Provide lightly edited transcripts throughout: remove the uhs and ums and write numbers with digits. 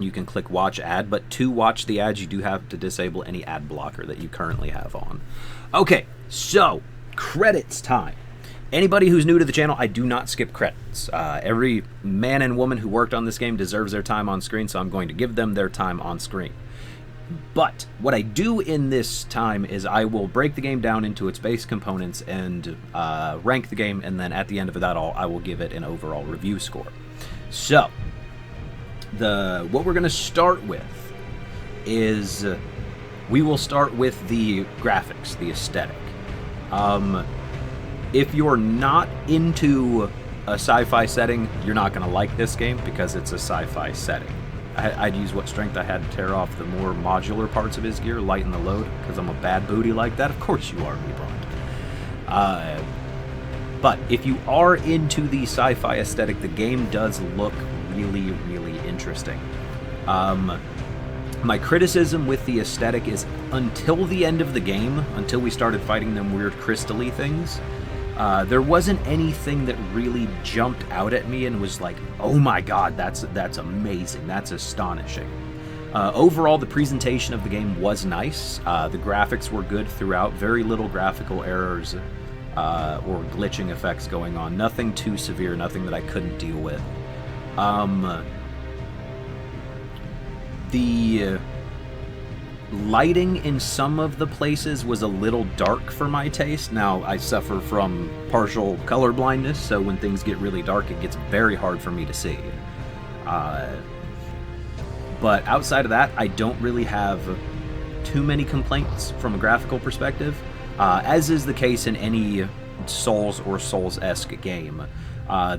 you can click watch ad, but to watch the ads, you do have to disable any ad blocker that you currently have on. Okay, so credits time. Anybody who's new to the channel, I do not skip credits. Every man and woman who worked on this game deserves their time on screen, so I'm going to give them their time on screen. But what I do in this time is I will break the game down into its base components and rank the game, and then at the end of that all, I will give it an overall review score. So, what we're going to start with is we will start with the graphics, the aesthetic. If you're not into a sci-fi setting, you're not going to like this game because it's a sci-fi setting. I'd use what strength I had to tear off the more modular parts of his gear, lighten the load, because I'm a bad booty like that. Of course you are, me Bond. But if you are into the sci-fi aesthetic, the game does look really, really interesting. My criticism with the aesthetic is until the end of the game, until we started fighting them weird crystal-y things, there wasn't anything that really jumped out at me and was like, oh my god, that's amazing, that's astonishing. Overall, the presentation of the game was nice. The graphics were good throughout, very little graphical errors or glitching effects going on. Nothing too severe, nothing that I couldn't deal with. The lighting in some of the places was a little dark for my taste. Now, I suffer from partial color blindness, so when things get really dark, it gets very hard for me to see. But outside of that, I don't really have too many complaints from a graphical perspective, as is the case in any Souls or Souls-esque game.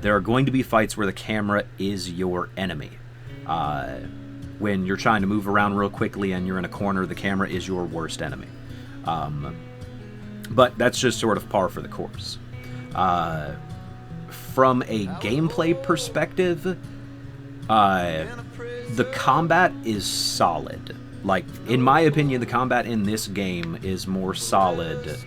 There are going to be fights where the camera is your enemy. When you're trying to move around real quickly and you're in a corner, the camera is your worst enemy. But that's just sort of par for the course. From a gameplay perspective, the combat is solid. Like, in my opinion, the combat in this game is more solid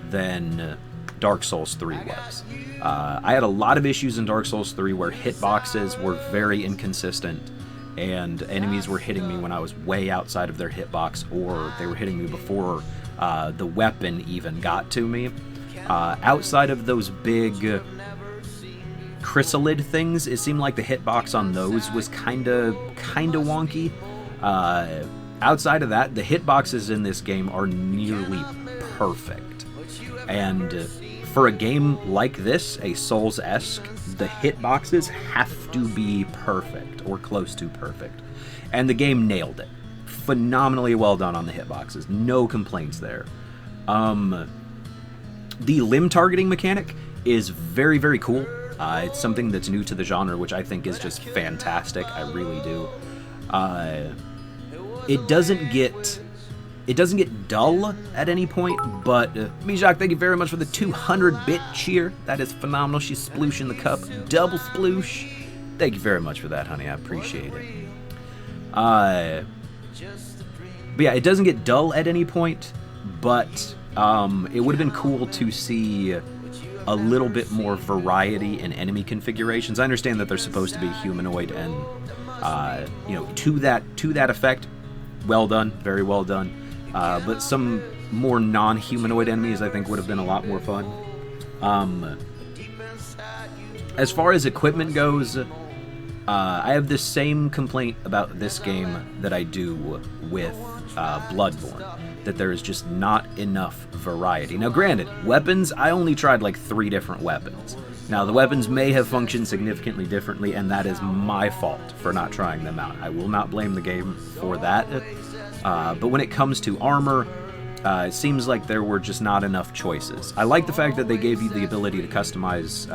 than Dark Souls 3 was. I had a lot of issues in Dark Souls 3 where hitboxes were very inconsistent, and enemies were hitting me when I was way outside of their hitbox, or they were hitting me before the weapon even got to me. Outside of those big chrysalid things, it seemed like the hitbox on those was kinda wonky. Outside of that, the hitboxes in this game are nearly perfect. And for a game like this, a Souls-esque, the hitboxes have to be perfect, or close to perfect. And the game nailed it. Phenomenally well done on the hitboxes. No complaints there. The limb targeting mechanic is very, very cool. It's something that's new to the genre, which I think is just fantastic. I really do. It doesn't get dull at any point, but Mijak, thank you very much for the 200-bit cheer. That is phenomenal. She's splooshing the cup. Double sploosh. Thank you very much for that, honey. I appreciate it. But yeah, it doesn't get dull at any point, but it would have been cool to see a little bit more variety in enemy configurations. I understand that they're supposed to be humanoid, and you know, to that effect, well done, very well done. But some more non-humanoid enemies, I think, would have been a lot more fun. As far as equipment goes, I have the same complaint about this game that I do with Bloodborne, that there is just not enough variety. Now, granted, weapons, I only tried like 3 different weapons. Now, the weapons may have functioned significantly differently, and that is my fault for not trying them out. I will not blame the game for that. But when it comes to armor, it seems like there were just not enough choices. I like the fact that they gave you the ability to customize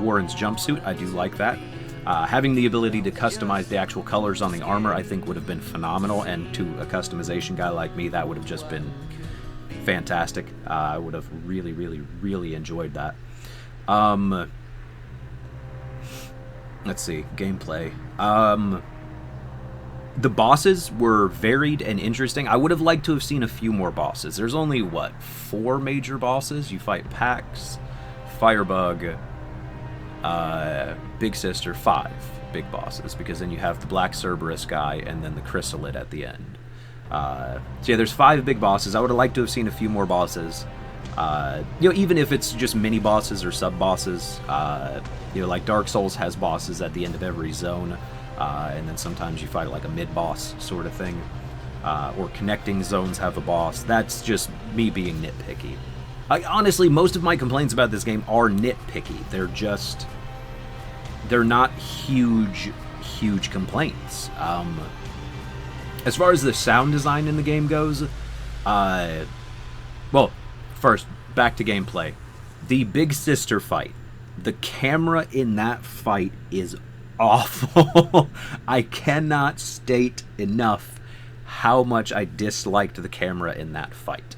Warren's jumpsuit. I do like that. Having the ability to customize the actual colors on the armor, I think, would have been phenomenal, and to a customization guy like me, that would have just been fantastic. I would have really, really, really enjoyed that. Let's see, gameplay. The bosses were varied and interesting. I would have liked to have seen a few more bosses. There's only, what, 4 major bosses? You fight Pax, Firebug, Big Sister, 5. big bosses, because then you have the Black Cerberus guy and then the Chrysalid at the end. So yeah, there's 5 big bosses. I would have liked to have seen a few more bosses. Even if it's just mini bosses or sub bosses. Like Dark Souls has bosses at the end of every zone, and then sometimes you fight like a mid boss sort of thing. Or connecting zones have a boss. That's just me being nitpicky. Honestly, most of my complaints about this game are nitpicky. They're not huge complaints. As far as the sound design in the game goes, well, first, back to gameplay. The Big Sister fight. The camera in that fight is awful. I cannot state enough how much I disliked the camera in that fight.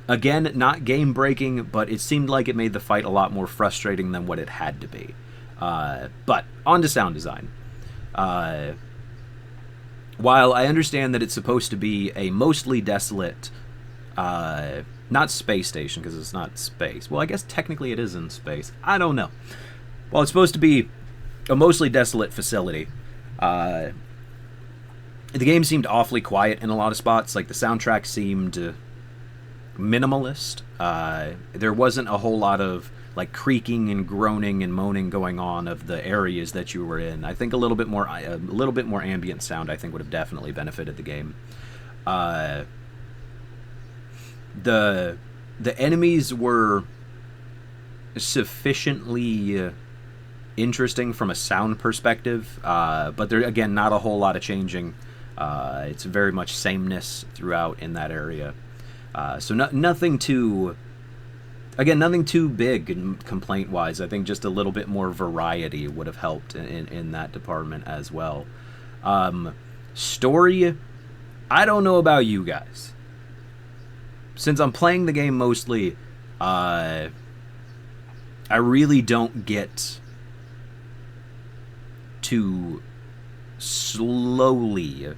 Again, not game-breaking, but it seemed like it made the fight a lot more frustrating than what it had to be. But, on to sound design. While I understand that it's supposed to be a mostly desolate, not space station, because it's not space. Well, I guess technically it is in space. I don't know. Well, it's supposed to be a mostly desolate facility. The game seemed awfully quiet in a lot of spots. Like, the soundtrack seemed minimalist. There wasn't a whole lot of like creaking and groaning and moaning going on of the areas that you were in. I think a little bit more ambient sound I think would have definitely benefited the game. The enemies were sufficiently interesting from a sound perspective, but there again not a whole lot of changing. It's very much sameness throughout in that area. So nothing too big complaint-wise. I think just a little bit more variety would have helped in that department as well. Story, I don't know about you guys. Since I'm playing the game mostly, I really don't get to slowly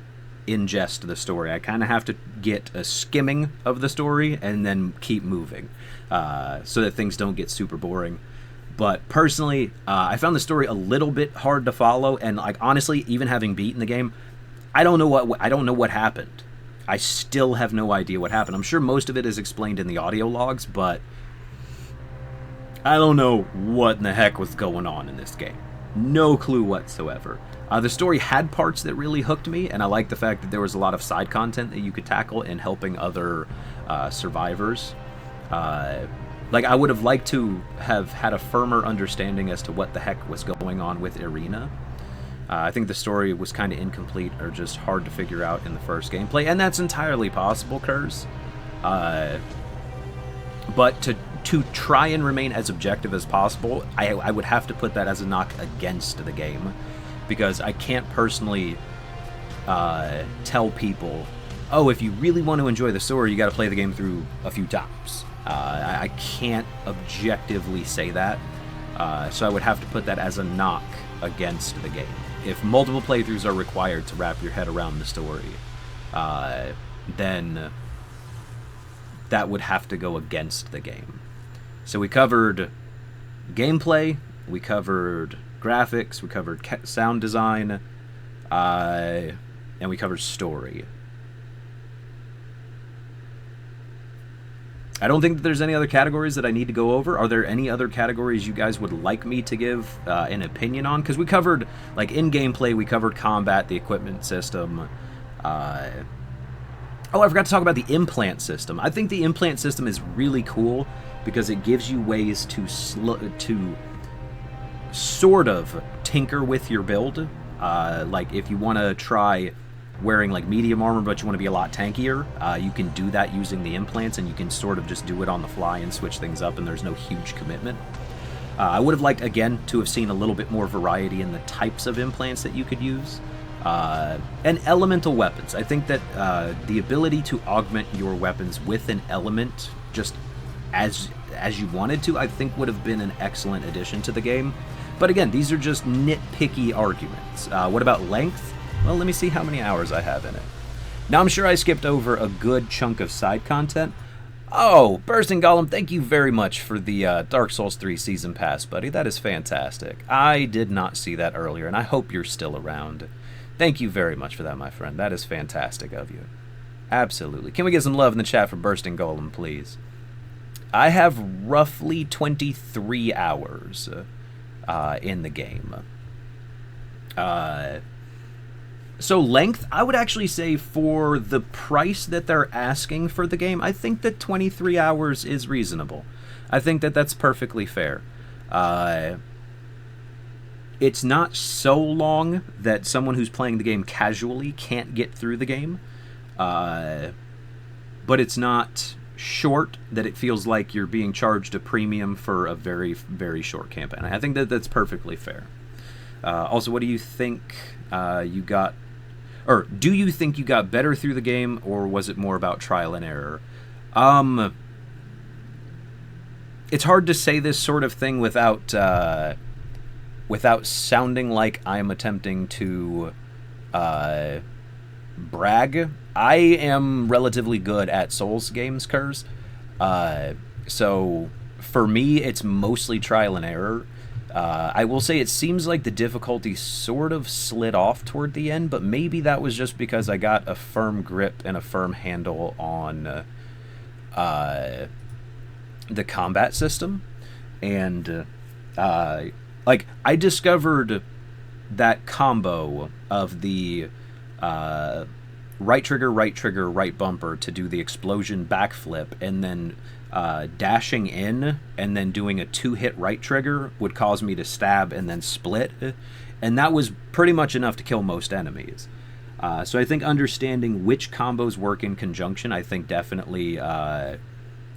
ingest the story. I kind of have to get a skimming of the story and then keep moving, so that things don't get super boring. But personally, I found the story a little bit hard to follow, and like honestly, even having beaten the game, I don't know what happened. I still have no idea what happened. I'm sure most of it is explained in the audio logs, but I don't know what in the heck was going on in this game. No clue whatsoever. The story had parts that really hooked me, and I liked the fact that there was a lot of side content that you could tackle in helping other survivors. Like, I would have liked to have had a firmer understanding as to what the heck was going on with Irina. I think the story was kind of incomplete or just hard to figure out in the first gameplay, and that's entirely possible, Curse. But to try and remain as objective as possible, I would have to put that as a knock against the game, because I can't personally tell people, oh, if you really want to enjoy the story, you got to play the game through a few times. I can't objectively say that, so I would have to put that as a knock against the game. If multiple playthroughs are required to wrap your head around the story, then that would have to go against the game. So we covered gameplay, we covered graphics, we covered sound design, and we covered story. I don't think that there's any other categories that I need to go over. Are there any other categories you guys would like me to give an opinion on? Because we covered, like, in gameplay, we covered combat, the equipment system. Oh, I forgot to talk about the implant system. I think the implant system is really cool because it gives you ways to sort of tinker with your build. Like, if you want to try wearing like medium armor but you want to be a lot tankier, you can do that using the implants, and you can sort of just do it on the fly and switch things up, and there's no huge commitment. I would have liked, again, to have seen a little bit more variety in the types of implants that you could use. And elemental weapons. I think that the ability to augment your weapons with an element just as you wanted to, I think would have been an excellent addition to the game. But again, these are just nitpicky arguments. What about length? Well, let me see how many hours I have in it. Now, I'm sure I skipped over a good chunk of side content. Oh, Bursting Golem, thank you very much for the Dark Souls 3 Season Pass, buddy. That is fantastic. I did not see that earlier, and I hope you're still around. Thank you very much for that, my friend. That is fantastic of you. Absolutely. Can we get some love in the chat for Bursting Golem, please? I have roughly 23 hours in the game. So length, I would actually say for the price that they're asking for the game, I think that 23 hours is reasonable. I think that that's perfectly fair. It's not so long that someone who's playing the game casually can't get through the game. But it's not short that it feels like you're being charged a premium for a very, very short campaign. I think that that's perfectly fair. Also, what do you think you got... Or do you think you got better through the game, or was it more about trial and error? It's hard to say this sort of thing without sounding like I'm attempting to brag. I am relatively good at Souls games, Kurz. So for me, it's mostly trial and error. I will say it seems like the difficulty sort of slid off toward the end, but maybe that was just because I got a firm grip and a firm handle on the combat system. And like, I discovered that combo of the right trigger, right bumper to do the explosion backflip, and then dashing in and then doing a 2-hit right trigger would cause me to stab and then split, and that was pretty much enough to kill most enemies. So I think understanding which combos work in conjunction, I think definitely, or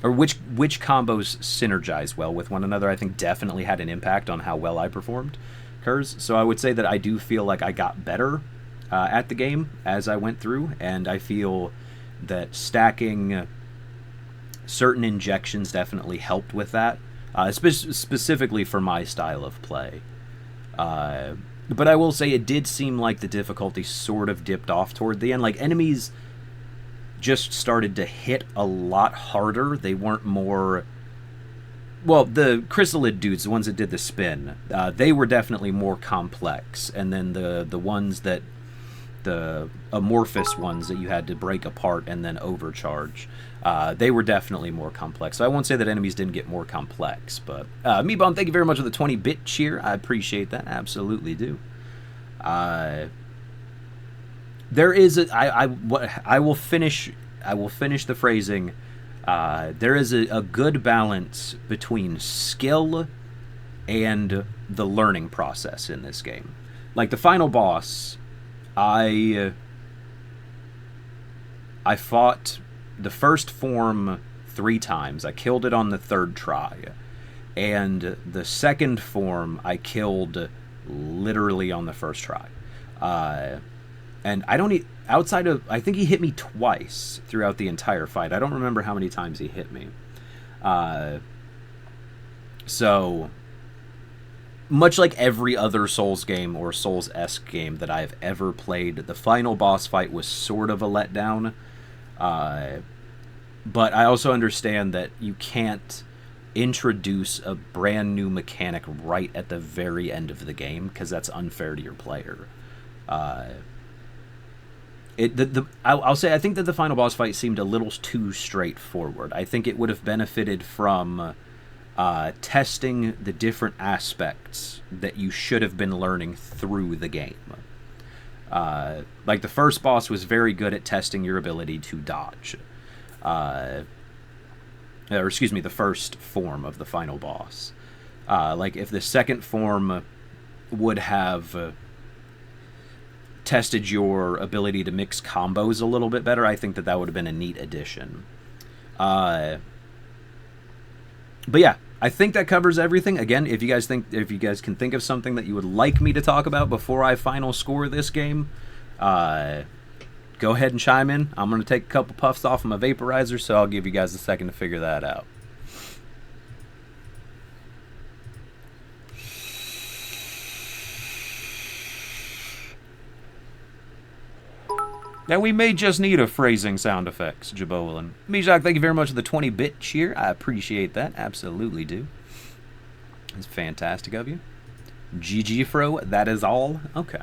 which combos synergize well with one another, I think definitely had an impact on how well I performed, Kurz. So I would say that I do feel like I got better at the game as I went through, and I feel that stacking certain injections definitely helped with that, specifically for my style of play. But I will say it did seem like the difficulty sort of dipped off toward the end. Like, enemies just started to hit a lot harder. They weren't more... Well, the Chrysalid dudes, the ones that did the spin, they were definitely more complex. And then the ones that... the amorphous ones that you had to break apart and then overcharge, they were definitely more complex. So I won't say that enemies didn't get more complex, but Meatbomb, thank you very much for the 20-bit cheer. I appreciate that. Absolutely do. There is a, I will finish the phrasing. There is a good balance between skill and the learning process in this game. Like the final boss, I fought the first form 3 times. I killed it on the 3rd try. And the second form I killed literally on the 1st try. And I don't... outside of... I think he hit me twice throughout the entire fight. I don't remember how many times he hit me. So... much like every other Souls game or Souls-esque game that I've ever played, the final boss fight was sort of a letdown. But I also understand that you can't introduce a brand new mechanic right at the very end of the game, because that's unfair to your player. I'll say I think that the final boss fight seemed a little too straightforward. I think it would have benefited from... testing the different aspects that you should have been learning through the game. Like the first boss was very good at testing your ability to dodge. Or excuse me, the first form of the final boss. Like if the second form would have tested your ability to mix combos a little bit better, I think that that would have been a neat addition. But yeah, I think that covers everything. Again, if you guys can think of something that you would like me to talk about before I final score this game, go ahead and chime in. I'm going to take a couple puffs off of my vaporizer, so I'll give you guys a second to figure that out. Now, we may just need a phrasing sound effects, Jabolin. Mijak, thank you very much for the 20-bit cheer. I appreciate that. Absolutely do. It's fantastic of you. GG Fro, that is all? Okay.